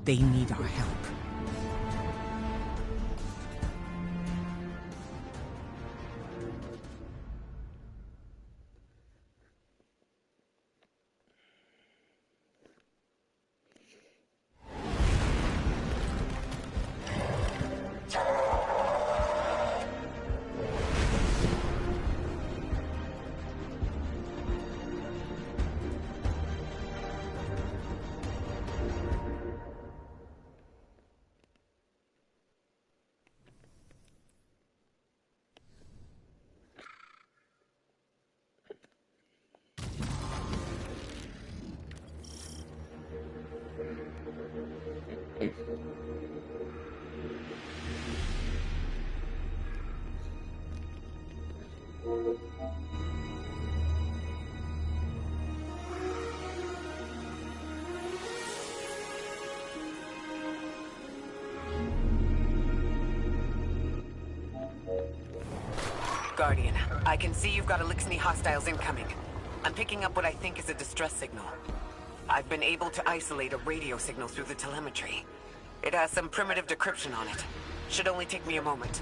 They need our help. Guardian, I can see you've got Eliksni hostiles incoming. I'm picking up what I think is a distress signal. I've been able to isolate a radio signal through the telemetry. It has some primitive decryption on it. Should only take me a moment.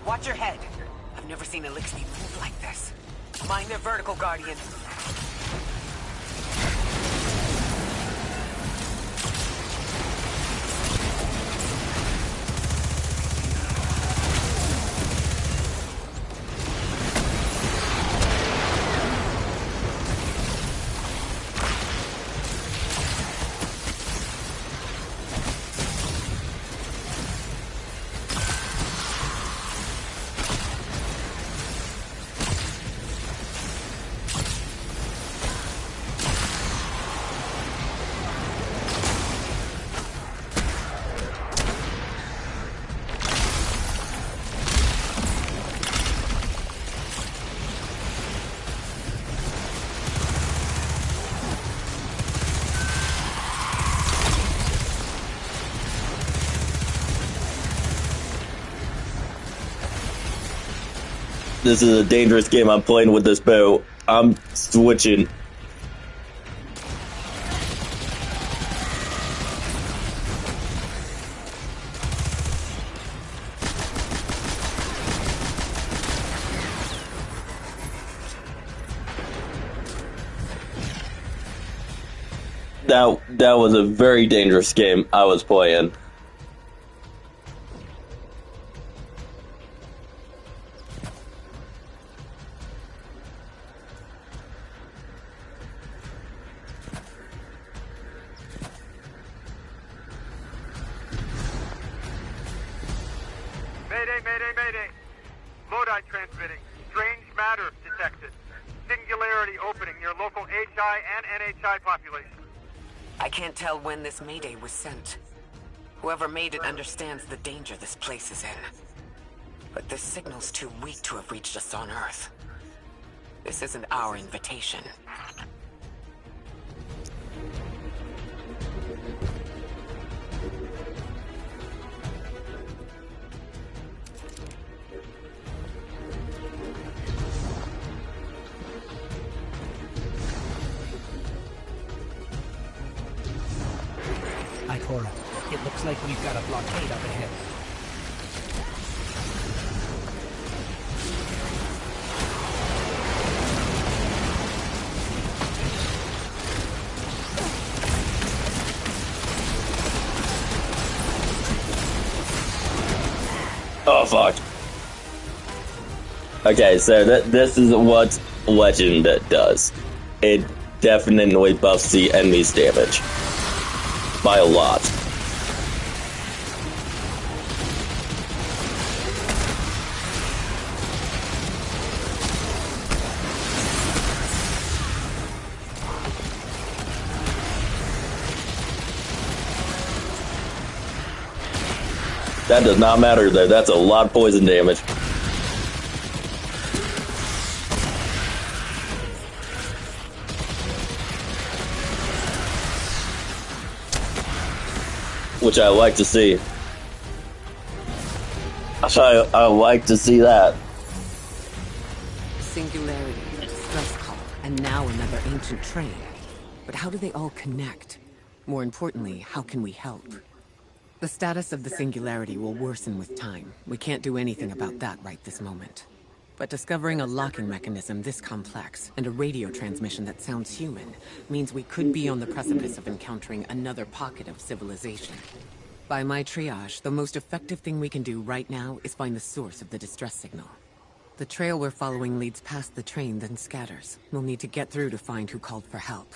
Watch your head. I've never seen Eliksni move like this. Mind their vertical, Guardian. This is a dangerous game I'm playing with this bow. I'm switching. That was a very dangerous game I was playing. Mayday. Lodi transmitting. Strange matter detected. Singularity opening near local HI and NHI population. I can't tell when this Mayday was sent. Whoever made it understands the danger this place is in. But this signal's too weak to have reached us on Earth. This isn't our invitation. Ikora, it looks like we've got a blockade up ahead. Oh, fuck. Okay, so this is what Legend does. It definitely buffs the enemy's damage. By a lot. That does not matter though, that's a lot of poison damage. Which I like to see. I like to see that. Singularity, distress call, And now another ancient train. But how do they all connect? More importantly, how can we help? The status of the Singularity will worsen with time. We can't do anything about that right this moment. But discovering a locking mechanism this complex, and a radio transmission that sounds human, means we could be on the precipice of encountering another pocket of civilization. By my triage, the most effective thing we can do right now is find the source of the distress signal. The trail we're following leads past the train, then scatters. We'll need to get through to find who called for help.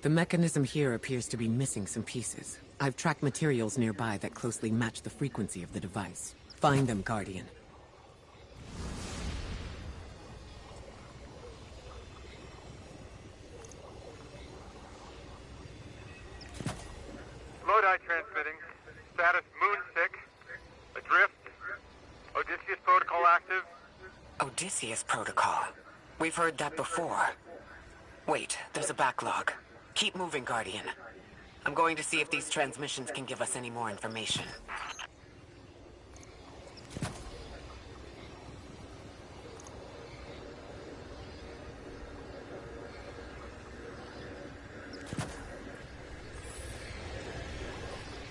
The mechanism here appears to be missing some pieces. I've tracked materials nearby that closely match the frequency of the device. Find them, Guardian. Lodi transmitting. Status moonsick. Adrift. Odysseus protocol active. Odysseus Protocol. We've heard that before. Wait, there's a backlog. Keep moving, Guardian. I'm going to see if these transmissions can give us any more information.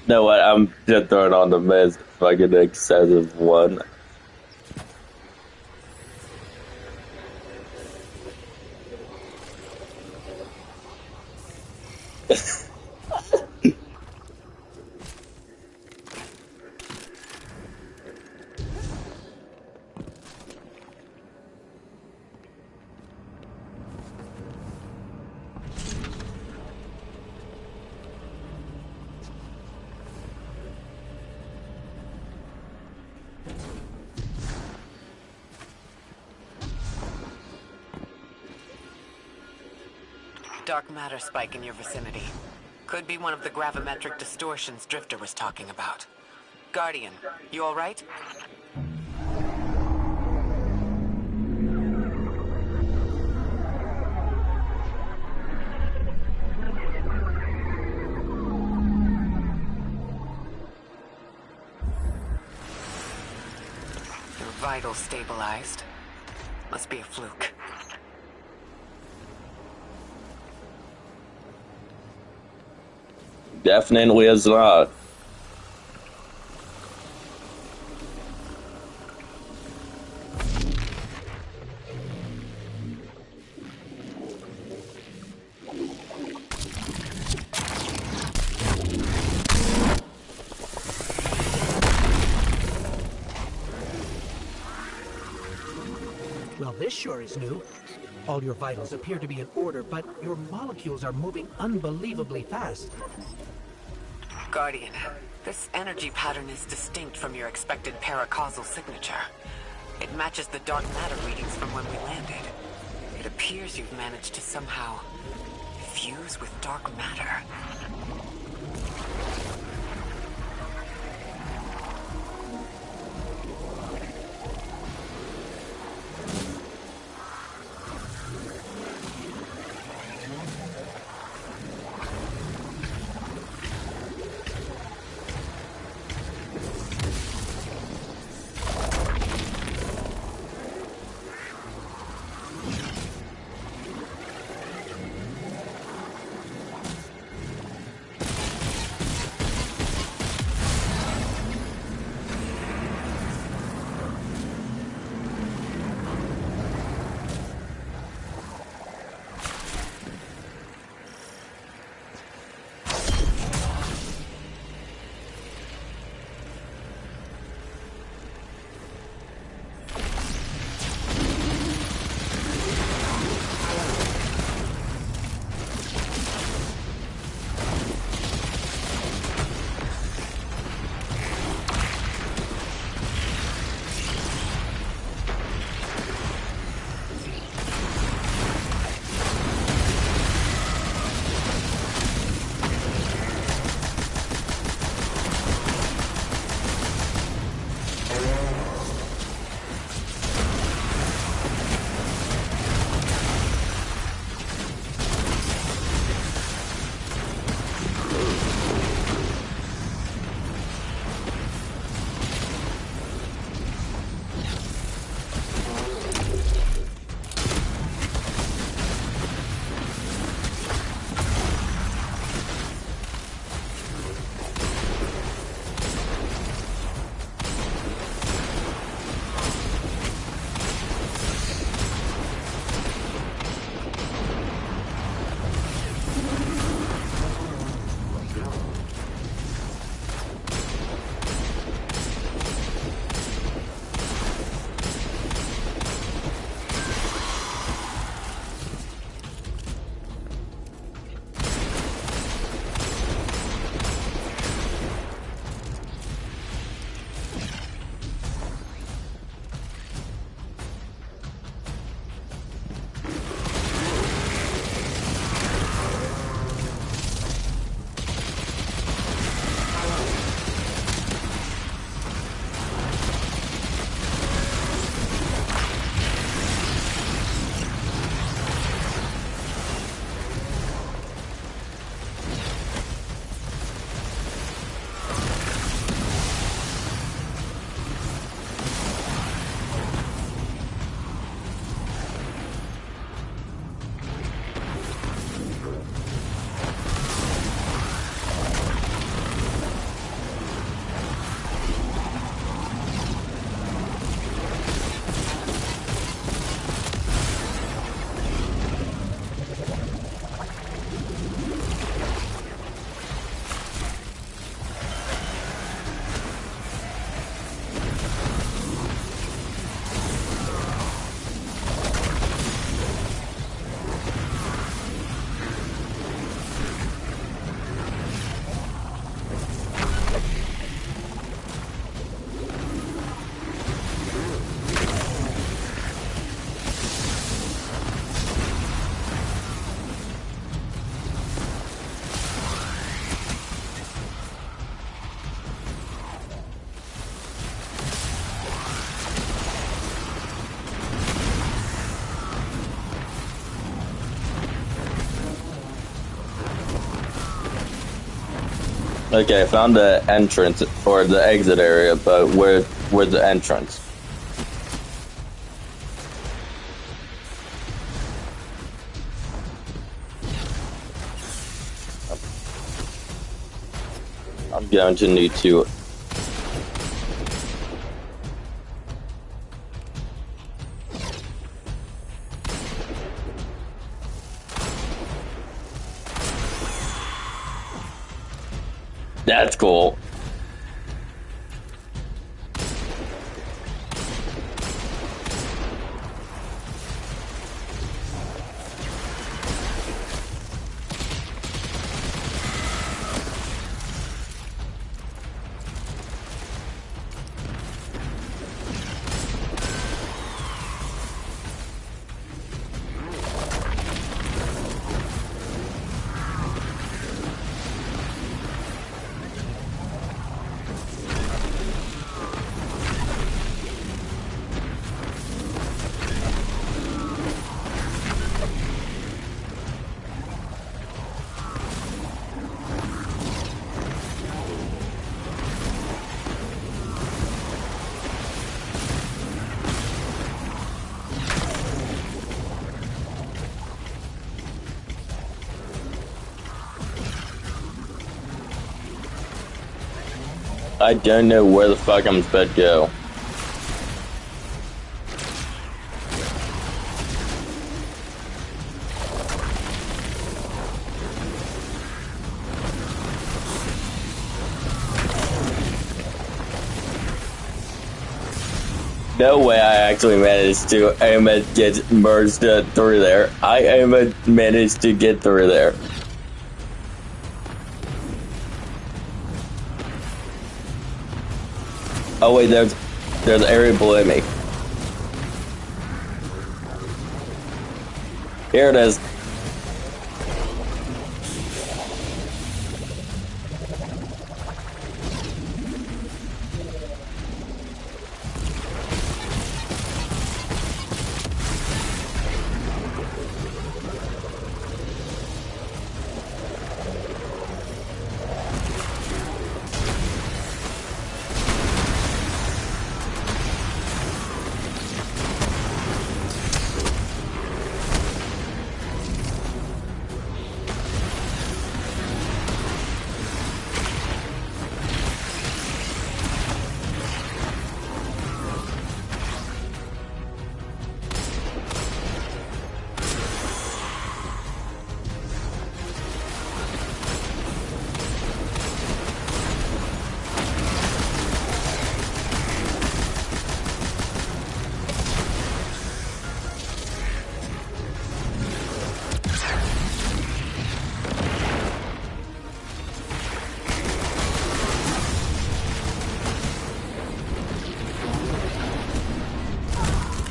You know what? I'm just throwing on the most fucking excessive one. Dark matter spike in your vicinity. Could be one of the gravimetric distortions Drifter was talking about. Guardian, you alright? Your vitals stabilized. Must be a fluke. Definitely is not. Well, this sure is new. All your vitals appear to be in order, but your molecules are moving unbelievably fast. Guardian, this energy pattern is distinct from your expected paracausal signature. It matches the dark matter readings from when we landed. It appears you've managed to somehow fuse with dark matter. Okay, I found the entrance or the exit area, but where's the entrance? I'm going to need to. That's cool. I don't know where the fuck I'm supposed to go. No way I actually managed to get merged through there. I managed to get through there. Oh wait, there's an area below me. Here it is.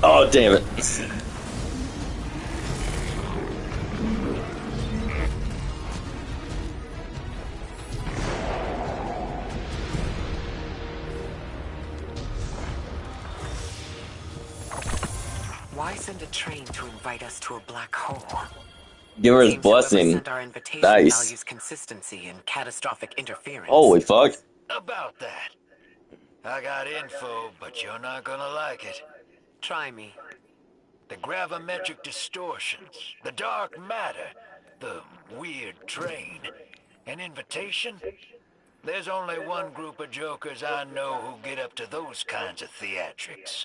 Oh, damn it. Why send a train to invite us to a black hole? Give her his Seems whoever blessing. sent our invitation Nice. values consistency and catastrophic interference. Holy fuck. About that. I got info, but you're not gonna like it. Try me. The gravimetric distortions, the dark matter, the weird train. An invitation? There's only one group of jokers I know who get up to those kinds of theatrics.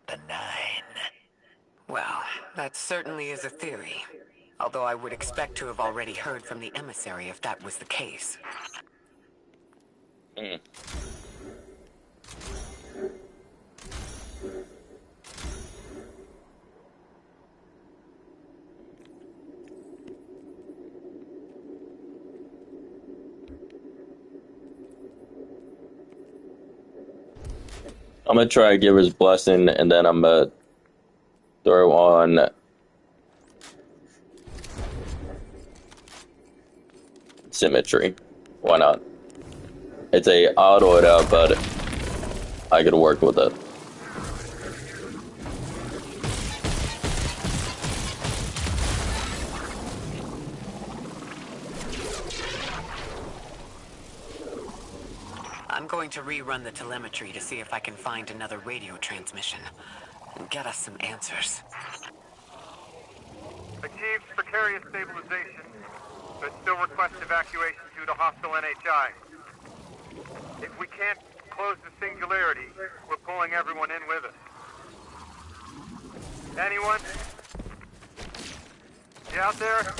The Nine. Well, that certainly is a theory. Although I would expect to have already heard from the emissary if that was the case. I'm gonna try to give her his blessing, and then I'm gonna throw on symmetry. Why not? It's a odd order, but I could work with it. going to rerun the telemetry to see if I can find another radio transmission. Get us some answers. Achieved precarious stabilization, but still request evacuation due to hostile NHI. If we can't close the singularity, we're pulling everyone in with us. Anyone? You out there?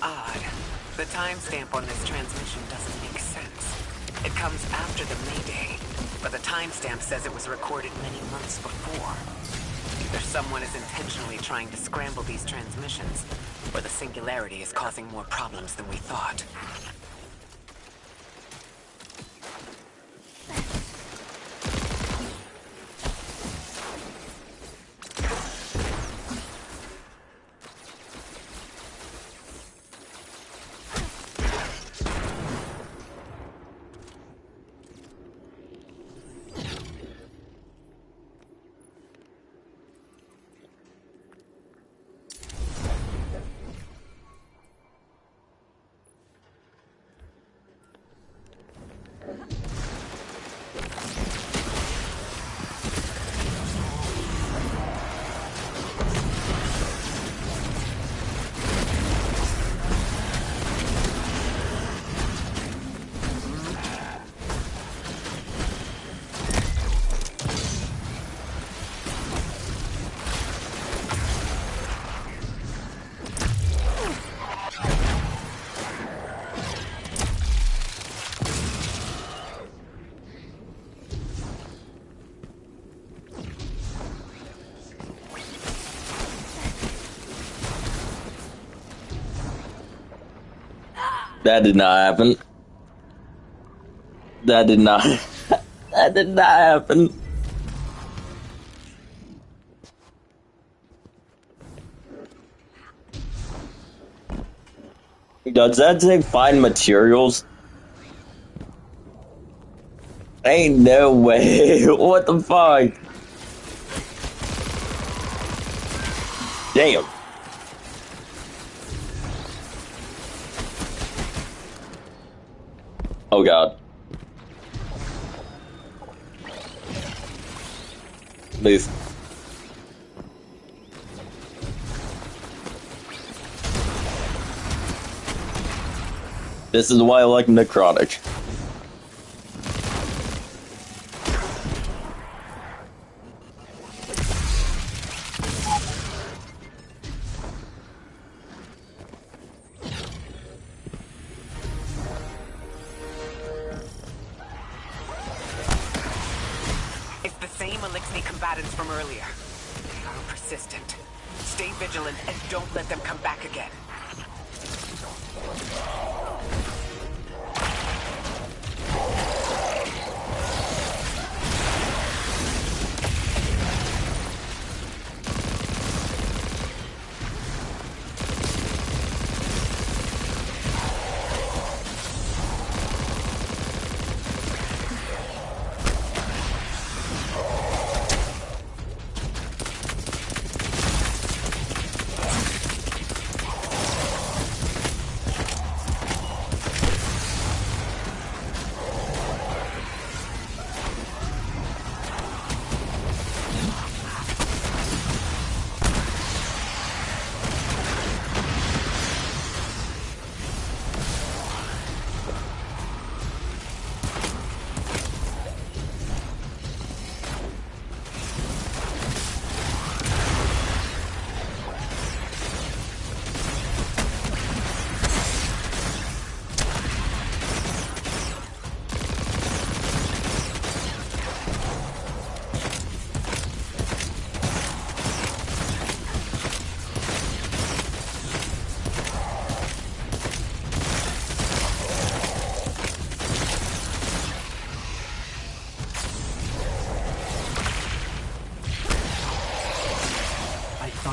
Odd. The timestamp on this transmission doesn't make sense. It comes after the Mayday, but the timestamp says it was recorded many months before. Either someone is intentionally trying to scramble these transmissions, or the singularity is causing more problems than we thought. That did not happen. That did not. That did not happen. Does that say find materials? Ain't no way. What the fuck? Damn. Oh god. Move. This is why I like Necrotic. It's the same Elixni combatants from earlier. They are persistent. Stay vigilant and don't let them come back again.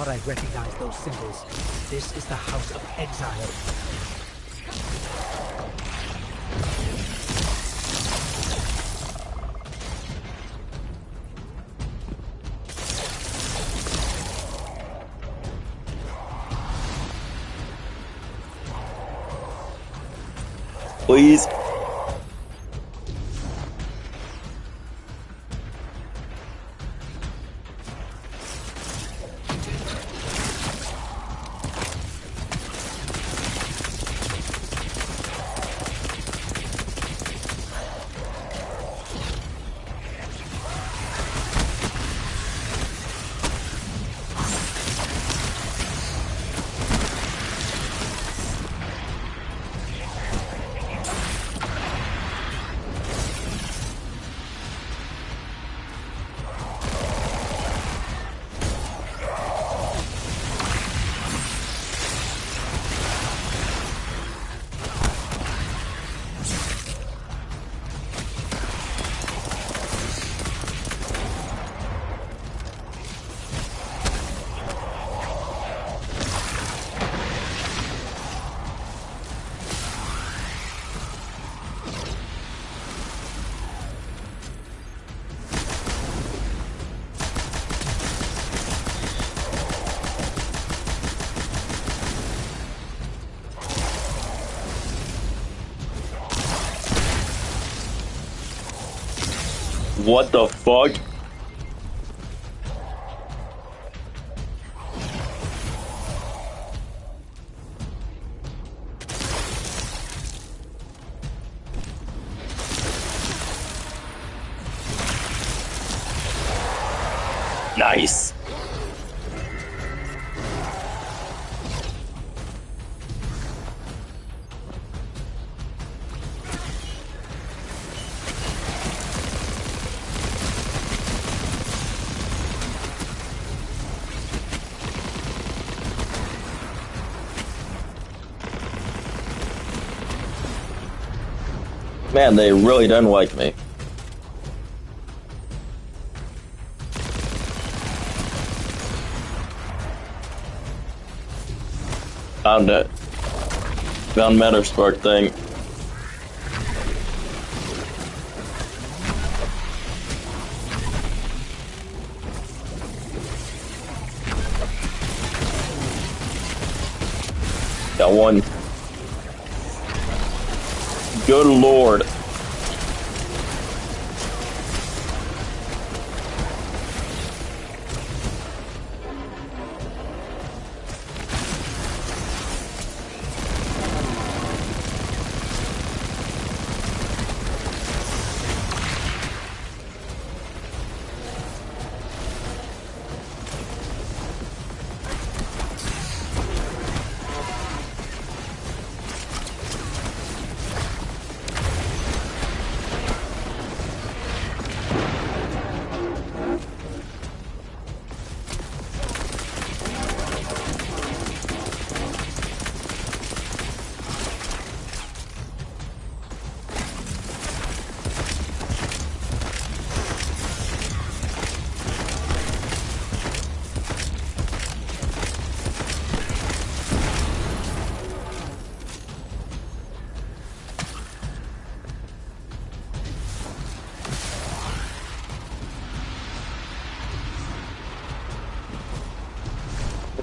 I recognize those symbols. This is the House of Exile. Please. What the fuck? Nice. Man, they really don't like me. Found it. Found Matter Spark thing. Got one. Good lord.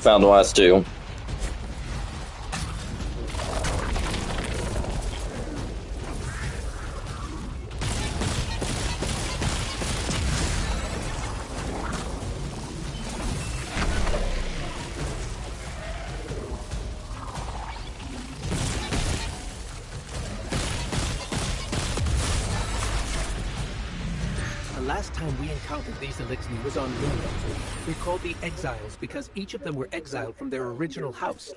Found the last two. The last time we encountered these Elixni was on Luna. They're called the Exiles because each of them were exiled from their original house.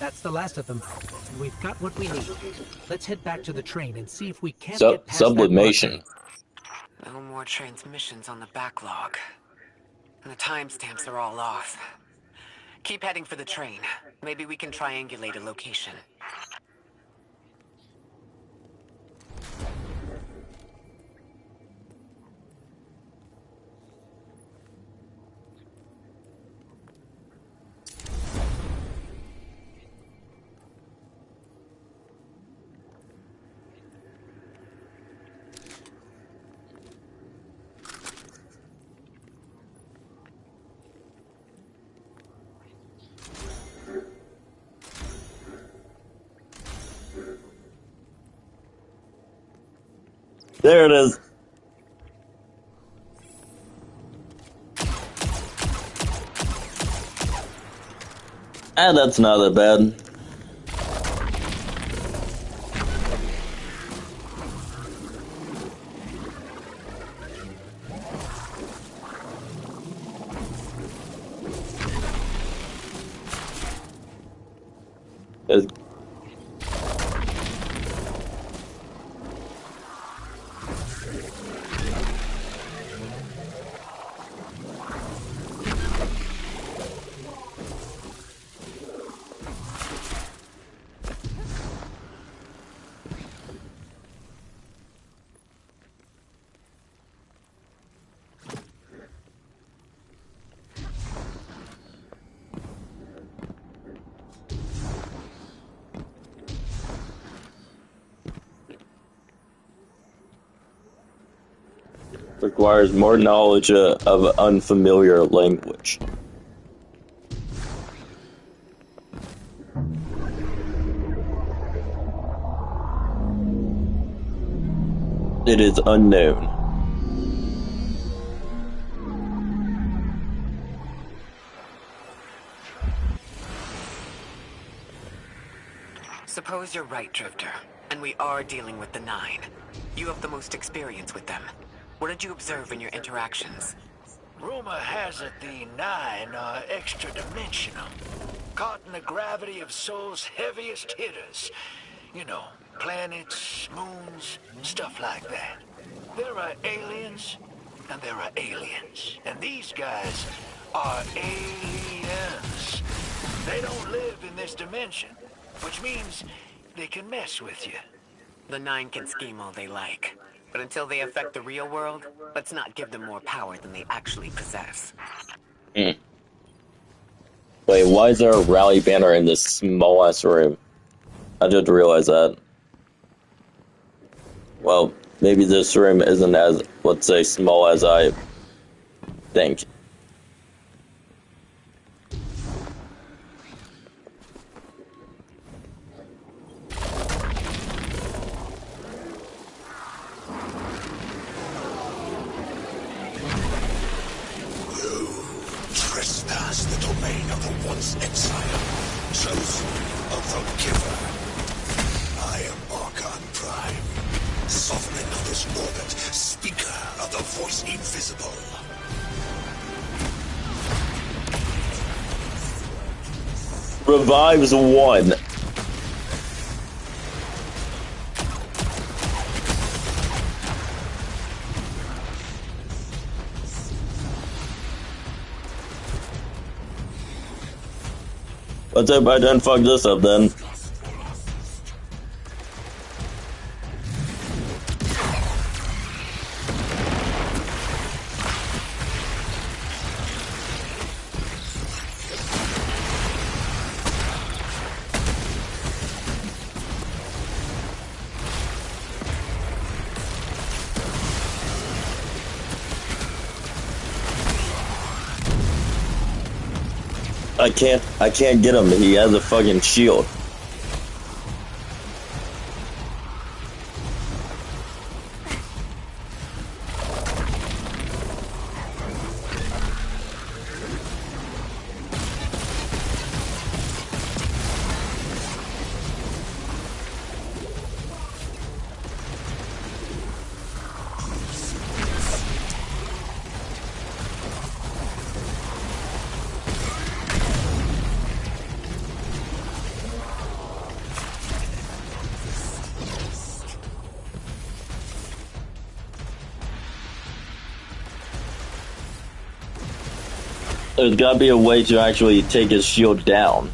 That's the last of them. And we've got what we need. Let's head back to the train and see if we can't get past Sublimation. No more transmissions on the backlog. And the timestamps are all off. Keep heading for the train. Maybe we can triangulate a location. There it is. And that's not that bad. Requires more knowledge of unfamiliar language. It is unknown. Suppose you're right, Drifter, and we are dealing with the Nine. You have the most experience with them. What did you observe in your interactions? Rumor has it the Nine are extra-dimensional. Caught in the gravity of Sol's heaviest hitters. You know, planets, moons, stuff like that. There are aliens, and there are aliens. And these guys are aliens. They don't live in this dimension, which means they can mess with you. The Nine can scheme all they like. But until they affect the real world, let's not give them more power than they actually possess. Wait, why is there a rally banner in this small-ass room? I just realized that. Well, maybe this room isn't as, let's say, small as I think. Trespass the domain of the once exile, chosen of the giver. I am Archon Prime, sovereign of this orbit, speaker of the voice invisible. Revives one. Let's hope I don't fuck this up then. I can't get him. He has a fucking shield. There's gotta be a way to actually take his shield down.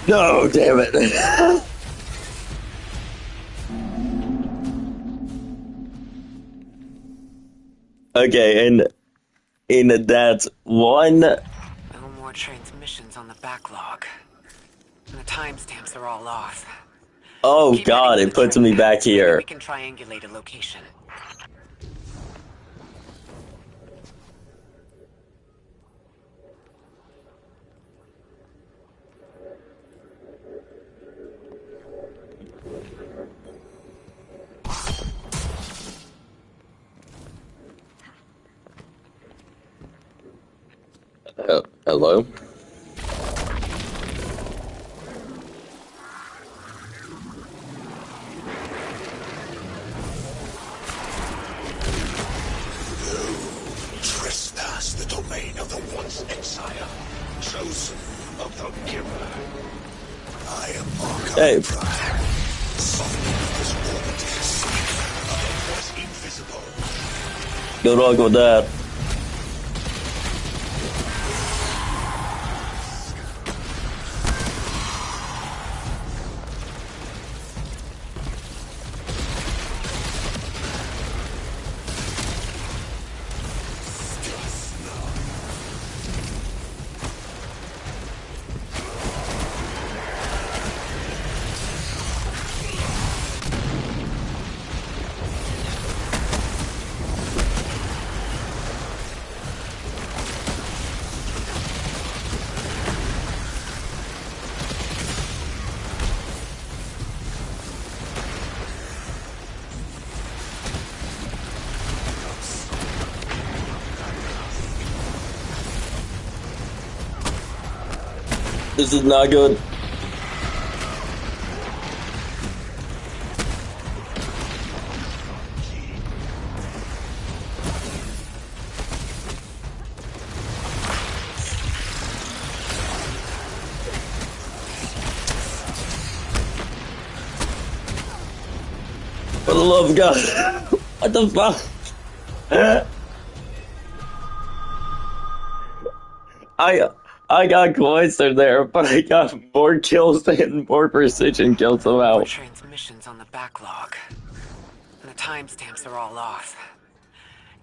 No, damn it. Okay, and that's one. No more transmissions on the backlog. And the timestamps are all off. Oh Keep god, heading it to the puts me train. back Maybe here. we can triangulate a location. Hello? Trespass the domain of the once exile, chosen of the giver. I am Archon Hey. Prime, sovereign of this orbit, speaker of the voice invisible. Good luck with that. This is not good. For the love of God. What the fuck? I got cloistered there, but I got more kills and more precision kills somehow. More transmissions on the backlog. And the timestamps are all off.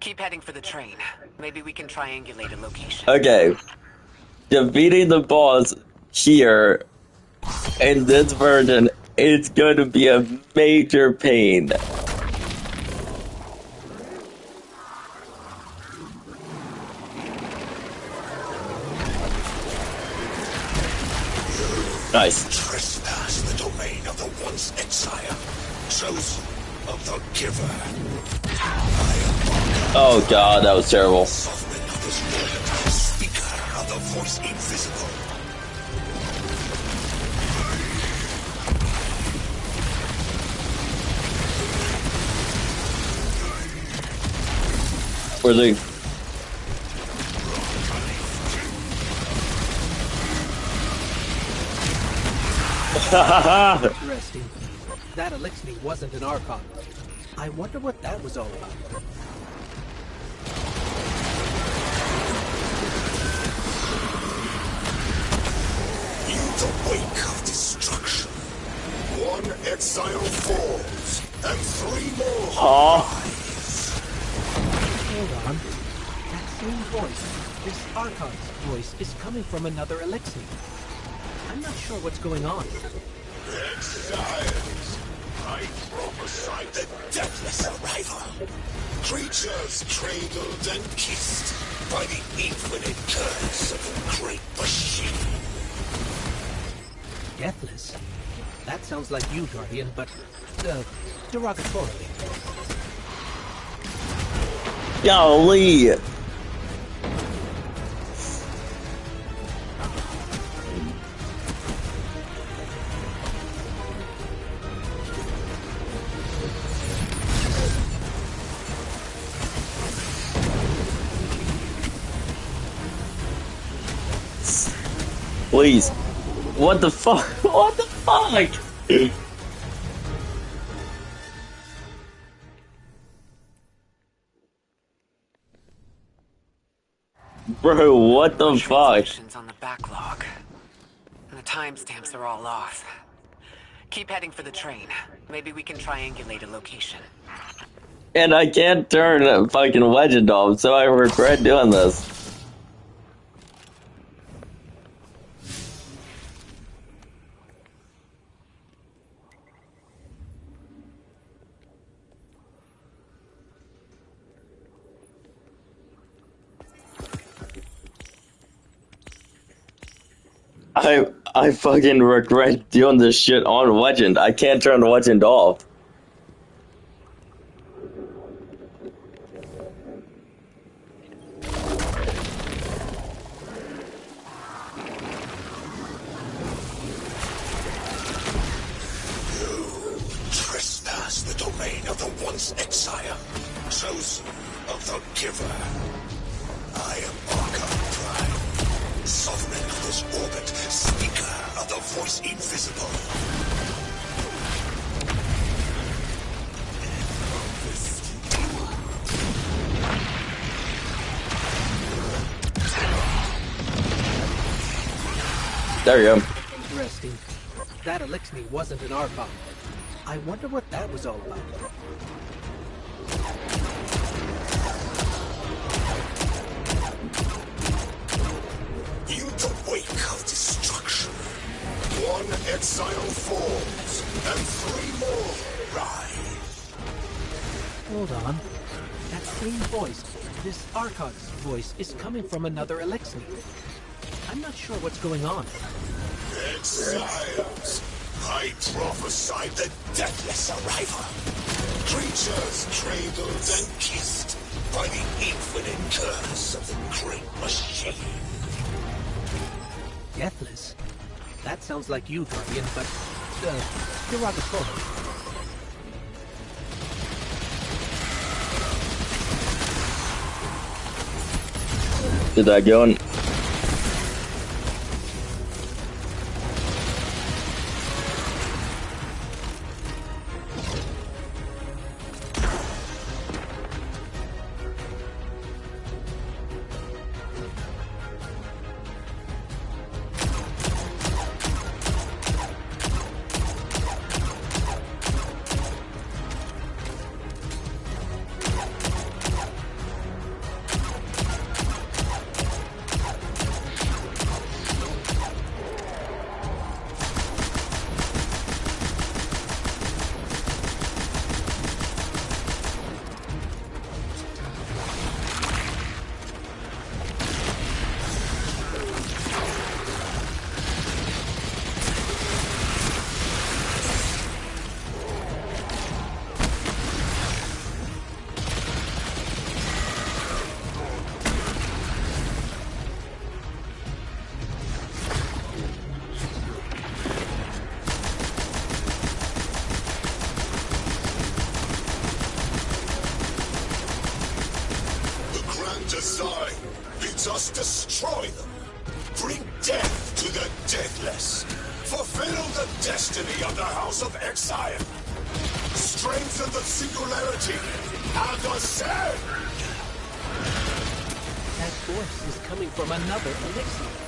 Keep heading for the train. Maybe we can triangulate a location. Okay. Defeating the boss here in this version is going to be a major pain. Nice. Trespass the domain of the once exile, chosen of the giver. Oh god, that was terrible. Sovereign of this world, speaker of the voice invisible. Where's he? Interesting. That Elixir wasn't an Archon. I wonder what that was all about. In the wake of destruction, one exile falls, and three more rise. Hold on. That same voice, this Archon's voice, is coming from another Elixir. I'm not sure what's going on. Exiles, I prophesy the deathless arrival. Creatures cradled and kissed by the infinite curse of the great machine. Deathless? That sounds like you, Guardian, but, derogatorily. Golly! Please. What the fuck? What the fuck? Bro, what the fuck? Transmissions on the backlog. And the timestamps are all off. Keep heading for the train. Maybe we can triangulate a location. And I can't turn a fucking legend off, so I regret doing this. I fucking regret doing this shit on Legend. I can't turn the Legend off. Trespass the domain of the once exile, chosen of the giver. I am Archon Prime, sovereign of this orbit, speaker of the voice invisible. There you go. Interesting. That Elixir wasn't an Archon. I wonder what that was all about. In the wake of destruction, one exile falls, and three more rise. Hold on. That same voice, this Archon's voice, is coming from another Elixir. I'm not sure what's going on. Exiles, I prophesy the deathless arrival. Creatures cradled and kissed by the infinite curse of the great machine. Deathless? That sounds like you, Guardian, but derogatory. Did that go on? Design bids us destroy them. Bring death to the deathless. Fulfill the destiny of the House of Exile. Strengthen the singularity and ascend. That voice is coming from another elixir.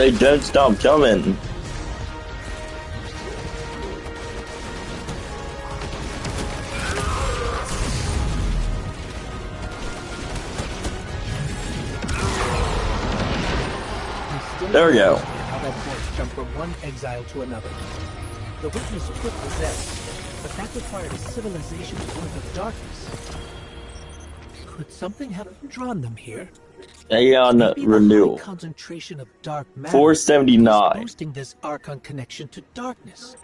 They don't stop coming. There we go. How that force jumped from one exile to another. The witness could possess, but that required a civilization's worth of darkness. Could something have drawn them here? Aeon Maybe the renewal. high concentration of dark matter 479. is boosting this Archon connection to darkness.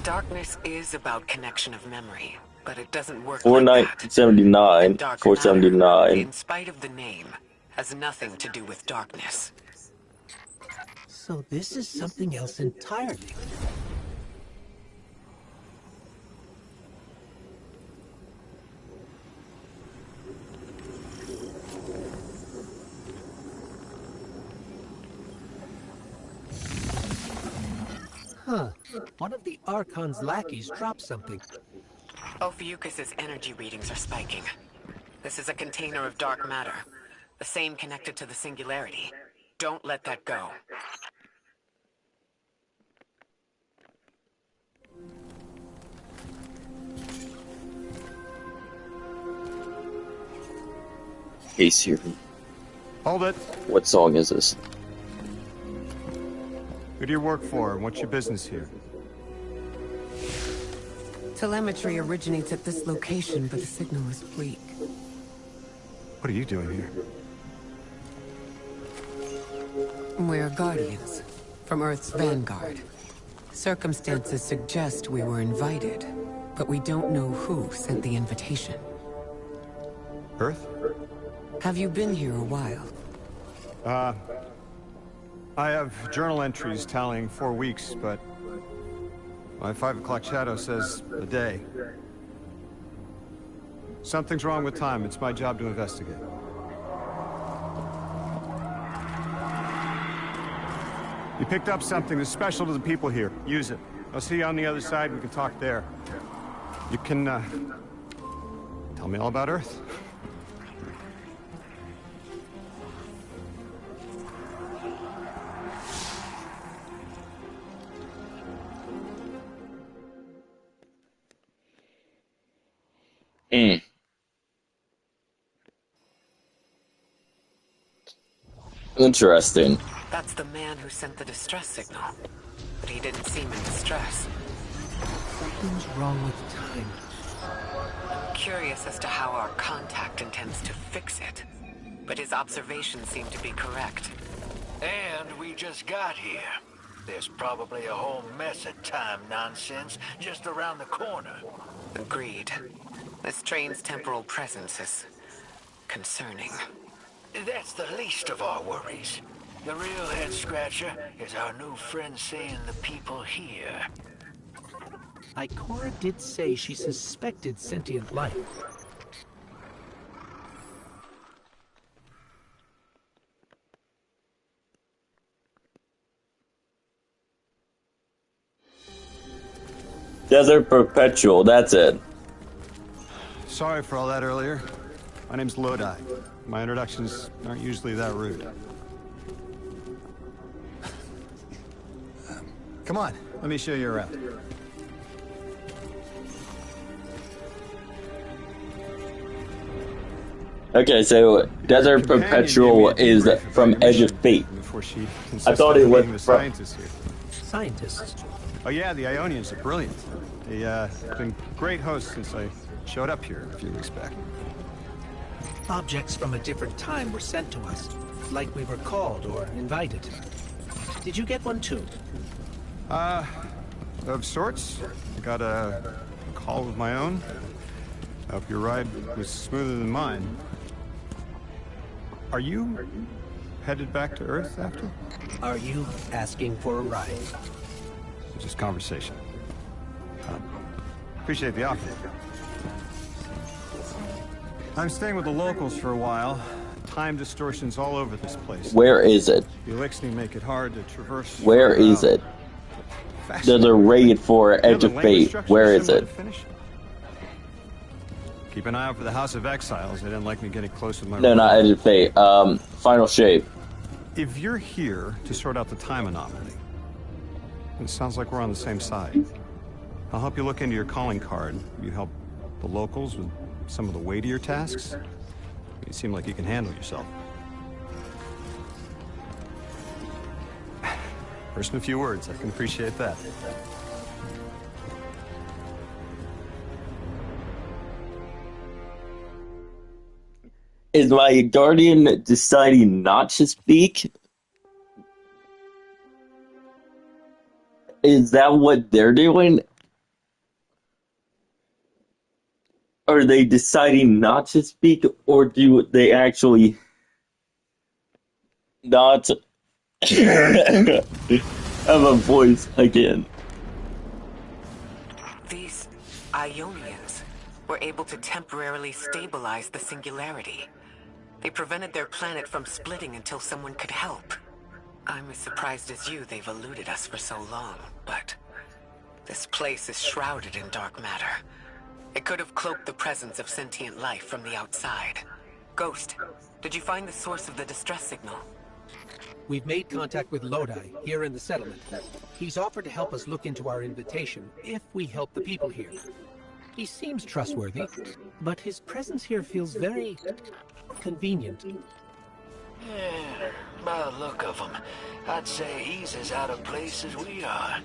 Darkness is about connection of memory, but it doesn't work like that. 479. Dark 479. matter, in spite of the name, has nothing to do with darkness. So this is something else entirely. Huh. One of the Archon's lackeys dropped something. Ophiuchus's energy readings are spiking. This is a container of dark matter, the same connected to the singularity. Don't let that go. Hey Siri, Hold it. what song is this? Who do you work for, and what's your business here? Telemetry originates at this location, but the signal is weak. What are you doing here? We're Guardians, from Earth's vanguard. Circumstances suggest we were invited, but we don't know who sent the invitation. Earth? Have you been here a while? I have journal entries tallying 4 weeks, but my 5 o'clock shadow says a day. Something's wrong with time. It's my job to investigate. You picked up something that's special to the people here. Use it. I'll see you on the other side. We can talk there. You can, tell me all about Earth. Interesting. That's the man who sent the distress signal. But he didn't seem in distress. Something's wrong with time. I'm curious as to how our contact intends to fix it. But his observations seem to be correct. And we just got here. There's probably a whole mess of time nonsense just around the corner. Agreed. This train's temporal presence is concerning. That's the least of our worries. The real head-scratcher is our new friend seeing the people here. Ikora did say she suspected sentient life. Desert Perpetual, that's it. Sorry for all that earlier. My name's Lodi. My introductions aren't usually that rude. Come on, let me show you around. Okay, so Desert Perpetual is from Edge of Fate. I thought it was from Scientists. Oh yeah, the Ionians are brilliant. They've been great hosts since I showed up here a few weeks back. Objects from a different time were sent to us, like we were called or invited. Did you get one too? Of sorts. I got a call of my own. I hope your ride was smoother than mine. Are you headed back to Earth after? Are you asking for a ride? Just conversation. Appreciate the offer. I'm staying with the locals for a while. Time distortions all over this place. Where is it? The Elixni make it hard to traverse. Where is it? There's a raid for Edge of Fate. Where is it? Keep an eye out for the House of Exiles. They didn't like me getting close with my... No, not Edge of Fate. Final Shape. If you're here to sort out the time anomaly, it sounds like we're on the same side. I'll help you look into your calling card. You help the locals with some of the weightier tasks. You seem like you can handle yourself. First in a few words, I can appreciate that. Is my guardian deciding not to speak? Is that what they're doing? Are they deciding not to speak, or do they actually not have a voice again? These Ionians were able to temporarily stabilize the singularity. They prevented their planet from splitting until someone could help. I'm as surprised as you they've eluded us for so long, but this place is shrouded in dark matter. It could have cloaked the presence of sentient life from the outside. Ghost, did you find the source of the distress signal? We've made contact with Lodi, here in the settlement. He's offered to help us look into our invitation, if we help the people here. He seems trustworthy, but his presence here feels very convenient. Yeah, by the look of him, I'd say he's as out of place as we are.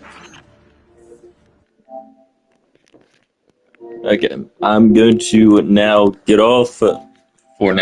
Okay, I'm going to now get off for now.